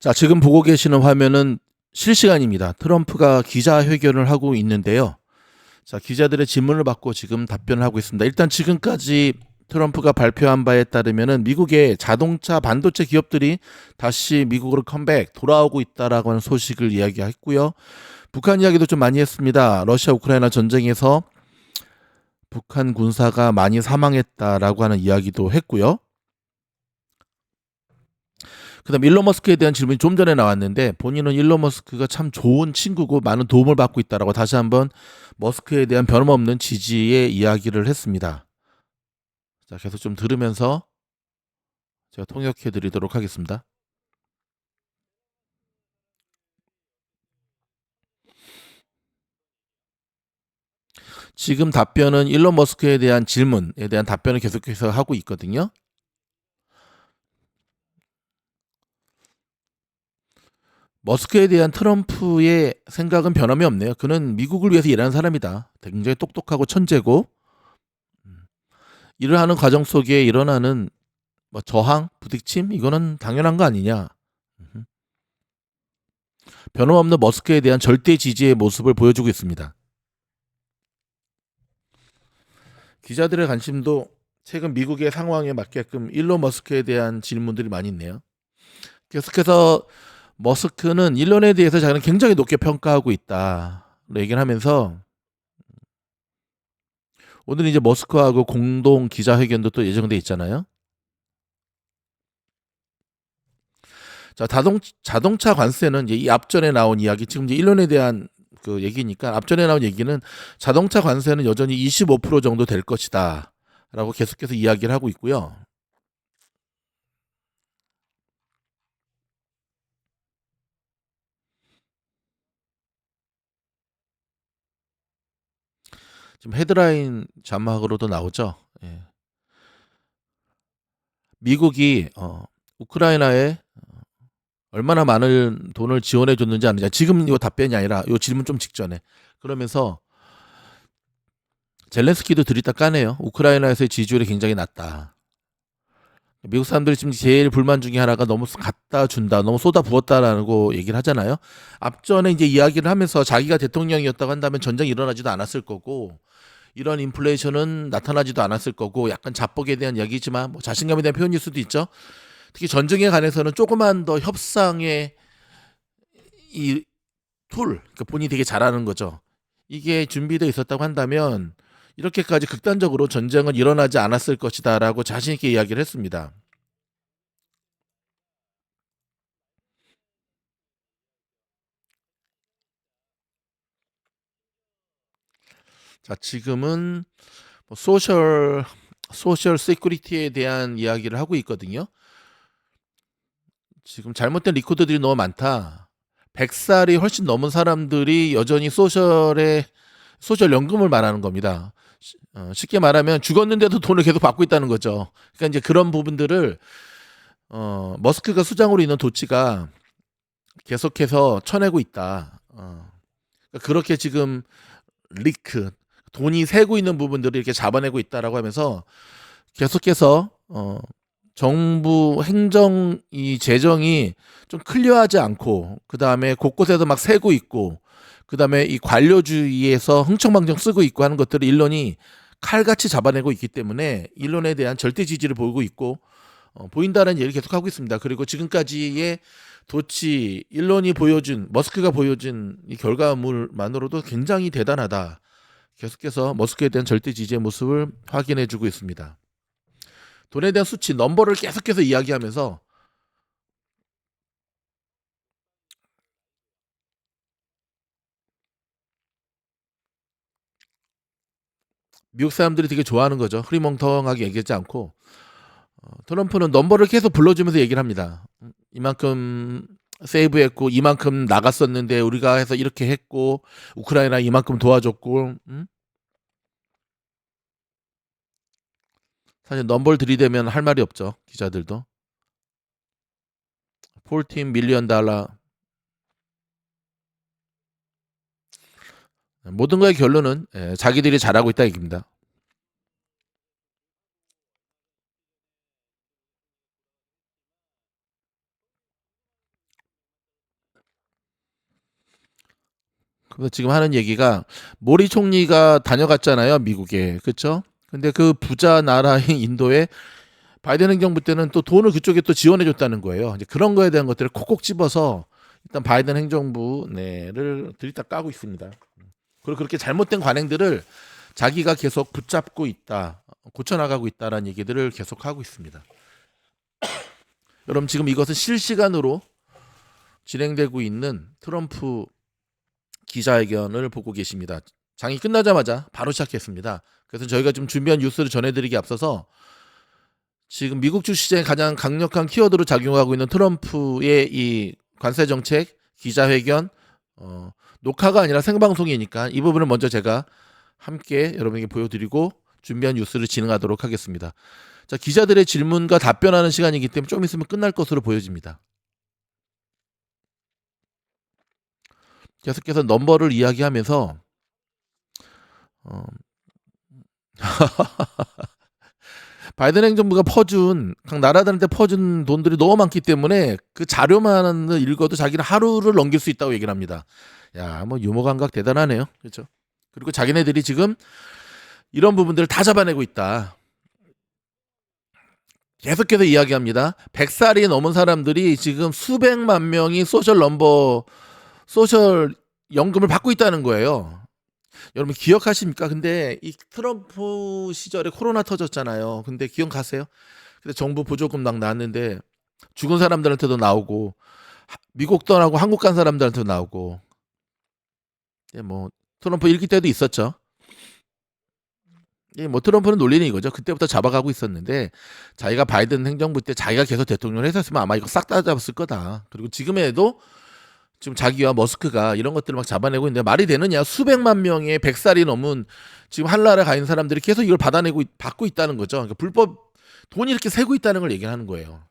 자, 지금 보고 계시는 화면은 실시간입니다. 트럼프가 기자회견을 하고 있는데요. 자, 기자들의 질문을 받고 지금 답변을 하고 있습니다. 일단 지금까지 트럼프가 발표한 바에 따르면은 미국의 자동차 반도체 기업들이 다시 미국으로 컴백 돌아오고 있다라고 하는 소식을 이야기했고요. 북한 이야기도 좀 많이 했습니다. 러시아 우크라이나 전쟁에서 북한 군사가 많이 사망했다라고 하는 이야기도 했고요. 그다음 일론 머스크에 대한 질문이 좀 전에 나왔는데 본인은 일론 머스크가 참 좋은 친구고 많은 도움을 받고 있다라고 다시 한번 머스크에 대한 변함없는 지지의 이야기를 했습니다. 자, 계속 좀 들으면서 제가 통역해 드리도록 하겠습니다. 지금 답변은 일론 머스크에 대한 질문에 대한 답변을 계속해서 하고 있거든요. 머스크에 대한 트럼프의 생각은 변함이 없네요. 그는 미국을 위해서 일하는 사람이다. 굉장히 똑똑하고 천재고 일을 하는 과정 속에 일어나는 뭐 저항, 부딪힘 이거는 당연한 거 아니냐. 변함없는 머스크에 대한 절대 지지의 모습을 보여주고 있습니다. 기자들의 관심도 최근 미국의 상황에 맞게끔 일론 머스크에 대한 질문들이 많이 있네요. 계속해서 머스크는 일론에 대해서 자기는 굉장히 높게 평가하고 있다. 얘기를 하면서 오늘 이제 머스크하고 공동 기자회견도 또 예정돼 있잖아요. 자, 자동차 관세는 이제 이 앞전에 나온 이야기, 지금 이제 일론에 대한 그 얘기니까 앞전에 나온 얘기는 자동차 관세는 여전히 25% 정도 될 것이다. 라고 계속해서 이야기를 하고 있고요. 지금 헤드라인 자막으로도 나오죠. 예. 미국이 우크라이나에 얼마나 많은 돈을 지원해 줬는지 아느냐. 지금 이 답변이 아니라 이 질문 좀 직전에. 그러면서 젤렌스키도 들이다 까네요. 우크라이나에서의 지지율이 굉장히 낮다. 미국 사람들이 지금 제일 불만 중에 하나가 너무 갖다 준다, 너무 쏟아 부었다라고 얘기를 하잖아요. 앞전에 이제 이야기를 하면서 자기가 대통령이었다고 한다면 전쟁이 일어나지도 않았을 거고, 이런 인플레이션은 나타나지도 않았을 거고, 약간 자뻑에 대한 이야기지만 뭐 자신감에 대한 표현일 수도 있죠. 특히 전쟁에 관해서는 조금만 더 협상의 이 그러니까 본인이 되게 잘하는 거죠. 이게 준비되어 있었다고 한다면 이렇게까지 극단적으로 전쟁은 일어나지 않았을 것이다라고 자신 있게 이야기를 했습니다. 자, 지금은 뭐 소셜 세큐리티에 대한 이야기를 하고 있거든요. 지금 잘못된 리코더들이 너무 많다. 100살이 훨씬 넘은 사람들이 여전히 소셜 연금을 말하는 겁니다. 쉽게 말하면 죽었는데도 돈을 계속 받고 있다는 거죠. 그러니까 이제 그런 부분들을 머스크가 수장으로 있는 도치가 계속해서 쳐내고 있다. 그러니까 그렇게 지금 리크 돈이 새고 있는 부분들을 이렇게 잡아내고 있다라고 하면서 계속해서 정부 행정 이 재정이 좀 클리어하지 않고 그 다음에 곳곳에서 막 새고 있고 그 다음에 이 관료주의에서 흥청망청 쓰고 있고 하는 것들을 일론이 칼같이 잡아내고 있기 때문에 일론에 대한 절대 지지를 보이고 있고 보인다는 얘기를 계속하고 있습니다. 그리고 지금까지의 도치 일론이 보여준 머스크가 보여준 이 결과물만으로도 굉장히 대단하다. 계속해서 머스크에 대한 절대 지지의 모습을 확인해주고 있습니다. 돈에 대한 수치 넘버를 계속해서 이야기하면서 미국 사람들이 되게 좋아하는 거죠. 흐리멍텅하게 얘기하지 않고 트럼프는 넘버를 계속 불러주면서 얘기를 합니다. 이만큼 세이브했고 이만큼 나갔었는데 우리가 해서 이렇게 했고 우크라이나 이만큼 도와줬고 사실 넘버를 들이대면 할 말이 없죠. 기자들도 14 밀리언 달러 모든 거의 결론은 자기들이 잘하고 있다 얘기입니다. 그래서 지금 하는 얘기가 모리 총리가 다녀갔잖아요, 미국에. 그렇죠? 근데 그 부자 나라인 인도에 바이든 행정부 때는 또 돈을 그쪽에 또 지원해 줬다는 거예요. 이제 그런 거에 대한 것들을 콕콕 집어서 일단 바이든 행정부 내를 들이다 까고 있습니다. 그리고 그렇게 잘못된 관행들을 자기가 계속 붙잡고 있다, 고쳐나가고 있다라는 얘기들을 계속 하고 있습니다. 여러분 지금 이것은 실시간으로 진행되고 있는 트럼프 기자회견을 보고 계십니다. 장이 끝나자마자 바로 시작했습니다. 그래서 저희가 좀 준비한 뉴스를 전해드리기 앞서서 지금 미국 주시장에 가장 강력한 키워드로 작용하고 있는 트럼프의 이 관세 정책 기자회견 녹화가 아니라 생방송이니까 이 부분을 먼저 제가 함께 여러분에게 보여드리고 준비한 뉴스를 진행하도록 하겠습니다. 자, 기자들의 질문과 답변하는 시간이기 때문에 좀 있으면 끝날 것으로 보여집니다. 계속해서 넘버를 이야기하면서 바이든 행정부가 퍼준 각 나라들한테 퍼준 돈들이 너무 많기 때문에 그 자료만 읽어도 자기는 하루를 넘길 수 있다고 얘기를 합니다. 야, 뭐 유머 감각 대단하네요. 그렇죠? 그리고 자기네들이 지금 이런 부분들을 다 잡아내고 있다. 계속해서 이야기합니다. 100살이 넘은 사람들이 지금 수백만 명이 소셜 연금을 받고 있다는 거예요. 여러분 기억하십니까? 근데 이 트럼프 시절에 코로나 터졌잖아요. 근데 기억하세요? 근데 정부 보조금 막 나왔는데 죽은 사람들한테도 나오고 미국 떠나고 한국 간 사람들한테도 나오고 뭐 트럼프 일기 때도 있었죠. 뭐 트럼프는 논리는 이거죠. 그때부터 잡아가고 있었는데 자기가 바이든 행정부 때 자기가 계속 대통령을 했었으면 아마 이거 싹 다 잡았을 거다. 그리고 지금에도 지금 자기와 머스크가 이런 것들을 막 잡아내고 있는데 말이 되느냐? 수백만 명의 100살이 넘은 지금 한나라에 가 있는 사람들이 계속 이걸 받고 있다는 거죠. 그러니까 불법 돈이 이렇게 새고 있다는 걸 얘기하는 거예요.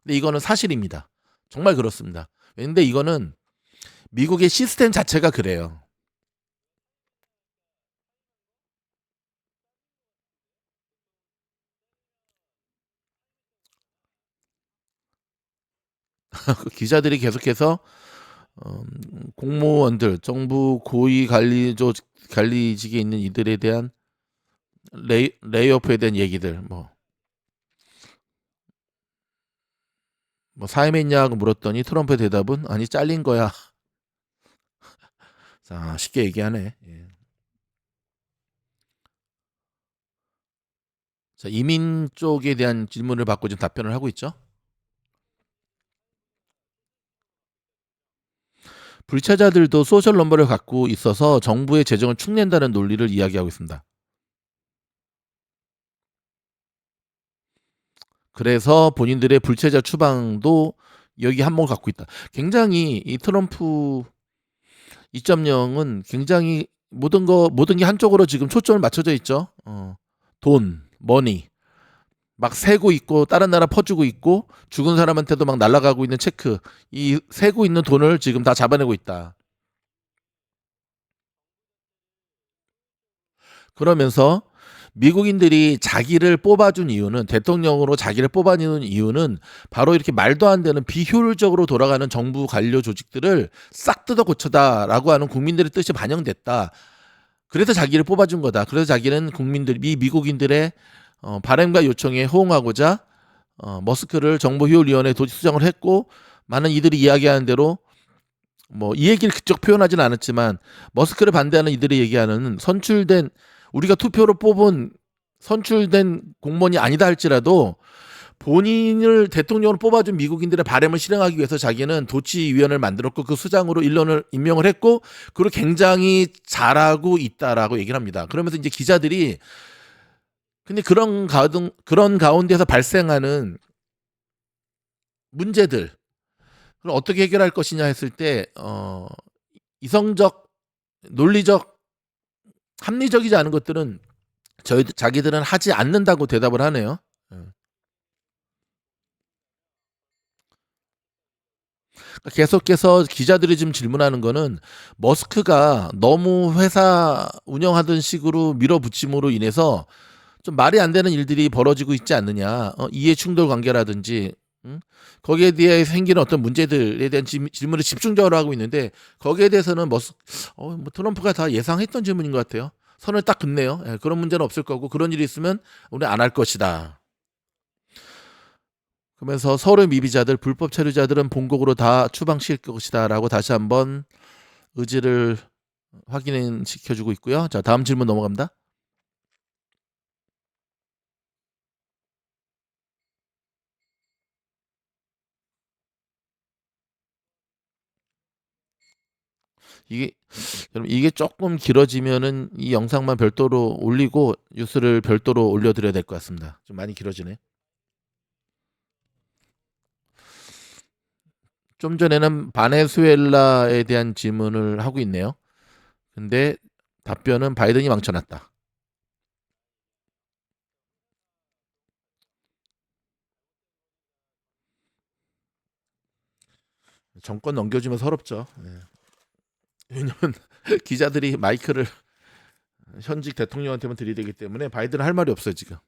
근데 이거는 사실입니다. 정말 그렇습니다. 근데 이거는 미국의 시스템 자체가 그래요. 기자들이 계속해서 공무원들, 정부 고위 관리직에 있는 이들에 대한 레이오프에 대한 얘기들, 뭐 사임에 있냐고 물었더니 트럼프의 대답은 아니 잘린 거야. 자, 쉽게 얘기하네. 예. 자, 이민 쪽에 대한 질문을 받고 지금 답변을 하고 있죠. 불체자들도 소셜 넘버를 갖고 있어서 정부의 재정을 축낸다는 논리를 이야기하고 있습니다. 그래서 본인들의 불체자 추방도 여기 한몫을 갖고 있다. 굉장히 이 트럼프 2.0은 굉장히 모든 게 한쪽으로 지금 초점을 맞춰져 있죠. 돈, 머니 막 세고 있고 다른 나라 퍼주고 있고 죽은 사람한테도 막 날아가고 있는 체크, 이 세고 있는 돈을 지금 다 잡아내고 있다. 그러면서 미국인들이 자기를 뽑아준 이유는, 대통령으로 자기를 뽑아주는 이유는 바로 이렇게 말도 안 되는 비효율적으로 돌아가는 정부 관료 조직들을 싹 뜯어 고쳐다라고 하는 국민들의 뜻이 반영됐다. 그래서 자기를 뽑아준 거다. 그래서 자기는 미국인들의 바람과 요청에 호응하고자 머스크를 정보효율위원회 도지수장을 했고, 많은 이들이 이야기하는 대로 뭐 이 얘기를 그쪽 표현하지는 않았지만 머스크를 반대하는 이들이 얘기하는 우리가 투표로 뽑은 선출된 공무원이 아니다 할지라도 본인을 대통령으로 뽑아준 미국인들의 바람을 실행하기 위해서 자기는 도치위원회를 만들었고 그 수장으로 일론을 임명을 했고, 그리고 굉장히 잘하고 있다라고 얘기를 합니다. 그러면서 이제 기자들이 근데 그런 가운데서 발생하는 문제들 그걸 어떻게 해결할 것이냐 했을 때 이성적, 논리적, 합리적이지 않은 것들은 자기들은 하지 않는다고 대답을 하네요. 계속해서 기자들이 지금 질문하는 거는 머스크가 너무 회사 운영하던 식으로 밀어붙임으로 인해서 좀 말이 안 되는 일들이 벌어지고 있지 않느냐. 이해 충돌 관계라든지 응? 거기에 대해 생기는 어떤 문제들에 대한 질문을 집중적으로 하고 있는데 거기에 대해서는 뭐 트럼프가 다 예상했던 질문인 것 같아요. 선을 딱 긋네요. 예, 그런 문제는 없을 거고 그런 일이 있으면 우리 안 할 것이다. 그러면서 서울의 미비자들, 불법 체류자들은 본국으로 다 추방시킬 것이다라고 다시 한번 의지를 확인시켜주고 있고요. 자, 다음 질문 넘어갑니다. 이게 여러분 이게 조금 길어지면은 이 영상만 별도로 올리고 뉴스를 별도로 올려드려야 될 것 같습니다. 좀 많이 길어지네. 좀 전에는 바네수엘라에 대한 질문을 하고 있네요. 근데 답변은 바이든이 망쳐놨다. 정권 넘겨주면 서럽죠. 예. 왜냐면 기자들이 마이크를 현직 대통령한테만 들이대기 때문에 바이든은 할 말이 없어요 지금.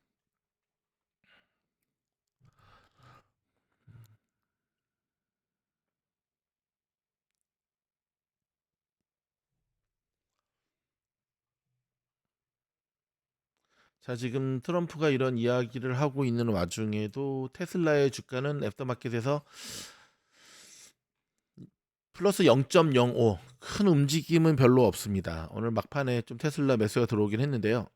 자, 지금 트럼프가 이런 이야기를 하고 있는 와중에도 테슬라의 주가는 애프터마켓에서 플러스 0.05, 큰 움직임은 별로 없습니다. 오늘 막판에 좀 테슬라 매수가 들어오긴 했는데요.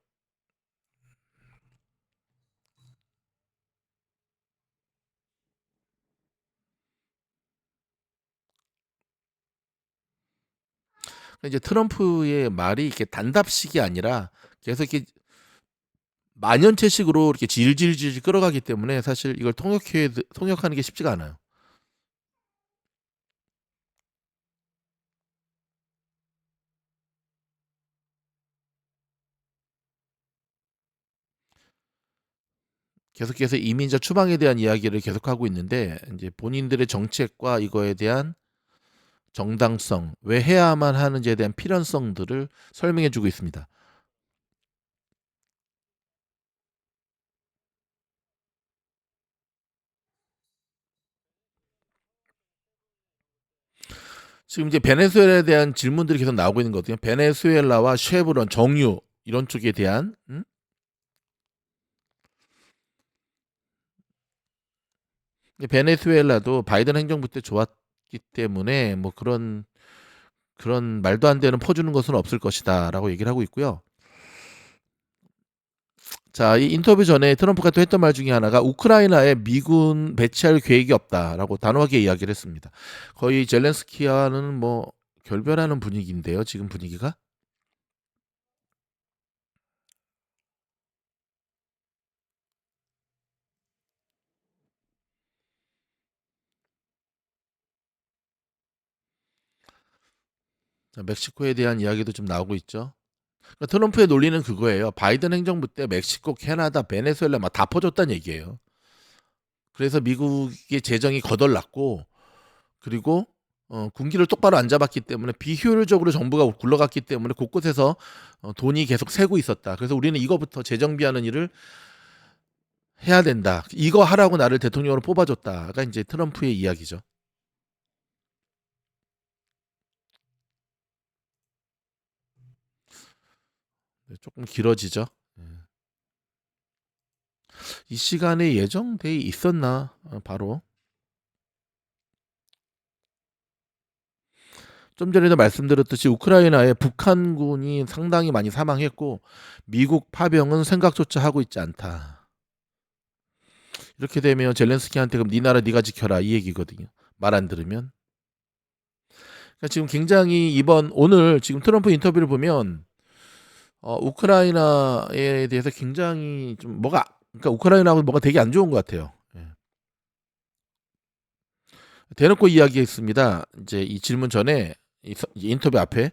이제 트럼프의 말이 이렇게 단답식이 아니라 계속 이렇게 만연체식으로 이렇게 질질질 끌어가기 때문에 사실 이걸 통역하는 게 쉽지가 않아요. 계속해서 이민자 추방에 대한 이야기를 계속하고 있는데 이제 본인들의 정책과 이거에 대한 정당성, 왜 해야만 하는지에 대한 필연성들을 설명해주고 있습니다. 지금 이제 베네수엘라에 대한 질문들이 계속 나오고 있는 거거든요. 베네수엘라와 쉐브론, 정유 이런 쪽에 대한 베네수엘라도 바이든 행정부 때 좋았기 때문에 뭐 그런 말도 안 되는 퍼주는 것은 없을 것이다라고 얘기를 하고 있고요. 자, 이 인터뷰 전에 트럼프가 또 했던 말 중에 하나가 우크라이나에 미군 배치할 계획이 없다라고 단호하게 이야기를 했습니다. 거의 젤렌스키와는 뭐 결별하는 분위기인데요. 지금 분위기가. 자, 멕시코에 대한 이야기도 좀 나오고 있죠. 그러니까 트럼프의 논리는 그거예요. 바이든 행정부 때 멕시코, 캐나다, 베네수엘라 막 다 퍼줬다는 얘기예요. 그래서 미국의 재정이 거덜났고 그리고 군기를 똑바로 안 잡았기 때문에 비효율적으로 정부가 굴러갔기 때문에 곳곳에서 돈이 계속 새고 있었다. 그래서 우리는 이거부터 재정비하는 일을 해야 된다. 이거 하라고 나를 대통령으로 뽑아줬다가 이제 트럼프의 이야기죠. 네, 조금 길어지죠. 예. 이 시간에 예정돼 있었나? 바로 좀 전에도 말씀드렸듯이 우크라이나에 북한군이 상당히 많이 사망했고 미국 파병은 생각조차 하고 있지 않다. 이렇게 되면 젤렌스키한테 그럼 네 나라 네가 지켜라 이 얘기거든요. 말 안 들으면. 그러니까 지금 굉장히 오늘 지금 트럼프 인터뷰를 보면 우크라이나에 대해서 굉장히 좀 그러니까 우크라이나하고 뭐가 되게 안 좋은 것 같아요. 예. 대놓고 이야기했습니다. 이제 이 질문 전에 이 인터뷰 앞에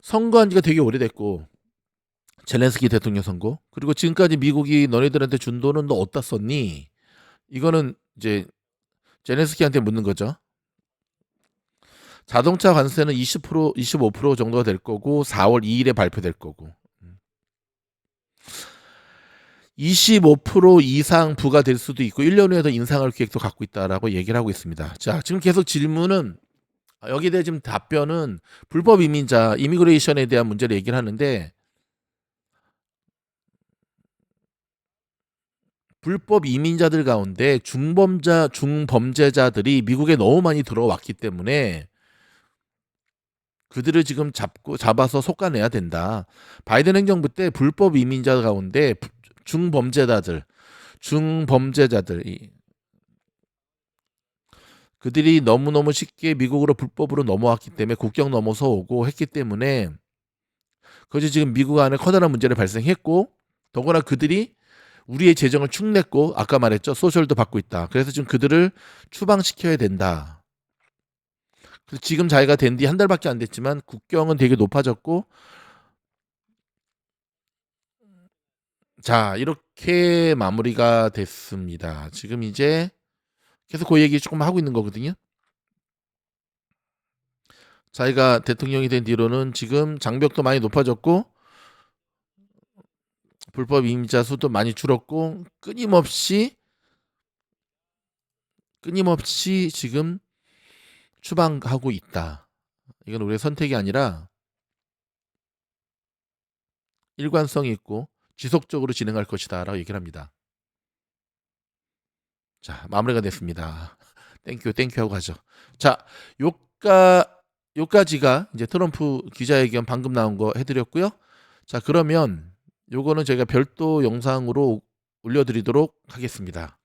선거한 지가 되게 오래됐고 젤렌스키 대통령 선거 그리고 지금까지 미국이 너네들한테 준 돈은 너 어디다 썼니? 이거는 이제 젤렌스키한테 묻는 거죠. 자동차 관세는 20% 25% 정도가 될 거고 4월 2일에 발표될 거고 25% 이상 부과될 수도 있고 1년 후에 더 인상할 계획도 갖고 있다라고 얘기를 하고 있습니다. 자, 지금 계속 질문은 여기에 대해 지금 답변은 불법 이민자, 이미그레이션에 대한 문제를 얘기를 하는데 불법 이민자들 가운데 중범죄자들이 미국에 너무 많이 들어왔기 때문에 그들을 지금 잡아서 솎아내야 된다. 바이든 행정부 때 불법 이민자 가운데 중범죄자들, 그들이 너무너무 쉽게 미국으로 불법으로 넘어왔기 때문에 국경 넘어서 오고 했기 때문에 그것이 지금 미국 안에 커다란 문제를 발생했고 더구나 그들이 우리의 재정을 축냈고 아까 말했죠. 소셜도 받고 있다. 그래서 지금 그들을 추방시켜야 된다. 그래서 지금 자기가 된 뒤 한 달밖에 안 됐지만 국경은 되게 높아졌고 자 이렇게 마무리가 됐습니다. 지금 이제 계속 그 얘기 조금 하고 있는 거거든요. 자기가 대통령이 된 뒤로는 지금 장벽도 많이 높아졌고 불법 이민자 수도 많이 줄었고 끊임없이 지금 추방하고 있다. 이건 우리의 선택이 아니라 일관성이 있고 지속적으로 진행할 것이다 라고 얘기를 합니다. 자 마무리가 됐습니다. 땡큐 하고 가죠. 자 요까지가 이제 트럼프 기자회견 방금 나온 거 해드렸고요. 자 그러면 요거는 저희가 별도 영상으로 올려드리도록 하겠습니다.